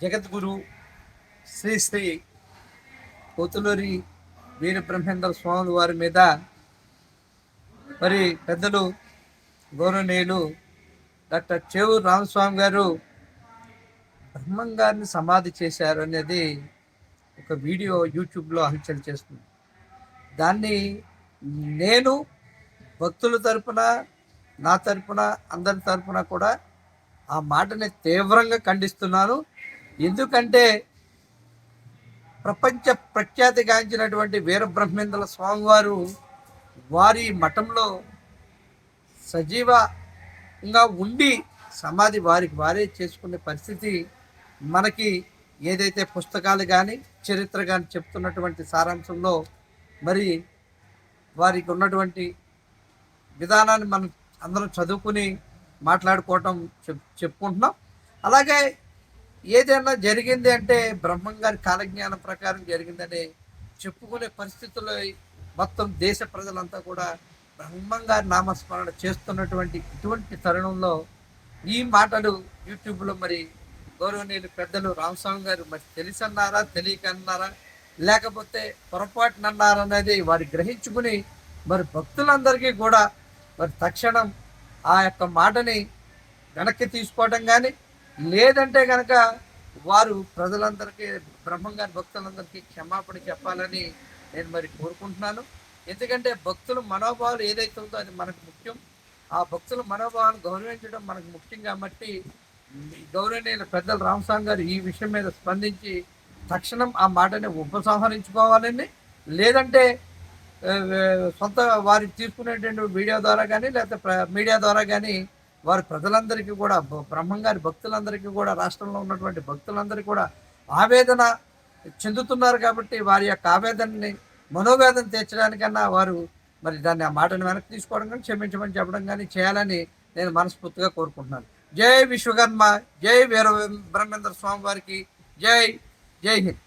జగద్గురు శ్రీ శ్రీ పోతులూరి వీరబ్రహ్మేంద్ర స్వామి వారి మీద మరి పెద్దలు గౌరవనీయులు డాక్టర్ చేవూరు రామస్వామి గారు బ్రహ్మం గారిని సమాధి చేశారు అనేది ఒక వీడియో యూట్యూబ్లో హల్చల్ చేస్తుంది. దాన్ని నేను భక్తుల తరపున, నా తరపున, అందరి తరపున కూడా ఆ మాటని తీవ్రంగా ఖండిస్తున్నాను. ఎందుకంటే ప్రపంచ ప్రఖ్యాతిగాంచినటువంటి వీరబ్రహ్మేంద్ర స్వామివారు వారి మఠంలో సజీవంగా ఉండి సమాధి వారికి వారే చేసుకునే పరిస్థితి మనకి ఏదైతే పుస్తకాలు కానీ చరిత్ర కానీ చెప్తున్నటువంటి సారాంశంలో మరి వారికి ఉన్నటువంటి విధానాన్ని మనం అందరం చదువుకుని మాట్లాడుకోవటం చెప్పుకుంటున్నాం. అలాగే ఏదైనా జరిగింది అంటే బ్రహ్మం గారి కాలజ్ఞానం ప్రకారం జరిగిందని చెప్పుకునే పరిస్థితుల్లో మొత్తం దేశ ప్రజలంతా కూడా బ్రహ్మం గారి నామస్మరణ చేస్తున్నటువంటి ఇటువంటి తరుణంలో ఈ మాటలు యూట్యూబ్లో మరి గౌరవనీయులు పెద్దలు రామస్వామి గారు మరి తెలిసన్నారా, తెలియకన్నారా, లేకపోతే పొరపాటునన్నారా అనేది వారు గ్రహించుకుని మరి భక్తులందరికీ కూడా మరి తక్షణం ఆ యొక్క మాటని వెనక్కి తీసుకోవడం కానీ, లేదంటే కనుక వారు ప్రజలందరికీ బ్రహ్మం గారి భక్తులందరికీ క్షమాపణ చెప్పాలని నేను మరి కోరుకుంటున్నాను. ఎందుకంటే భక్తుల మనోభావాలు ఏదైతే ఉందో అది మనకు ముఖ్యం. ఆ భక్తుల మనోభావాలను గౌరవించడం మనకు ముఖ్యం. కాబట్టి గౌరవనీయుల పెద్దలు రామస్వామి గారు ఈ విషయం మీద స్పందించి తక్షణం ఆ మాటని ఉపసంహరించుకోవాలని, లేదంటే సొంత వారి తీసుకునేటువంటి వీడియో ద్వారా కానీ లేకపోతే మీడియా ద్వారా కానీ వారి ప్రజలందరికీ కూడా, బ్రహ్మం గారి భక్తులందరికీ కూడా, రాష్ట్రంలో ఉన్నటువంటి భక్తులందరికీ కూడా ఆవేదన చెందుతున్నారు. కాబట్టి వారి యొక్క ఆవేదనని, మనోవేదన తీర్చడానికన్నా వారు మరి దాన్ని ఆ మాటను వెనక్కి తీసుకోవడం కానీ, క్షమించమని చెప్పడం కానీ చేయాలని నేను మనస్ఫూర్తిగా కోరుకుంటున్నాను. జై విశ్వకర్మ, జై వీర బ్రహ్మేంద్ర స్వామి వారికి జై. జై హింద్.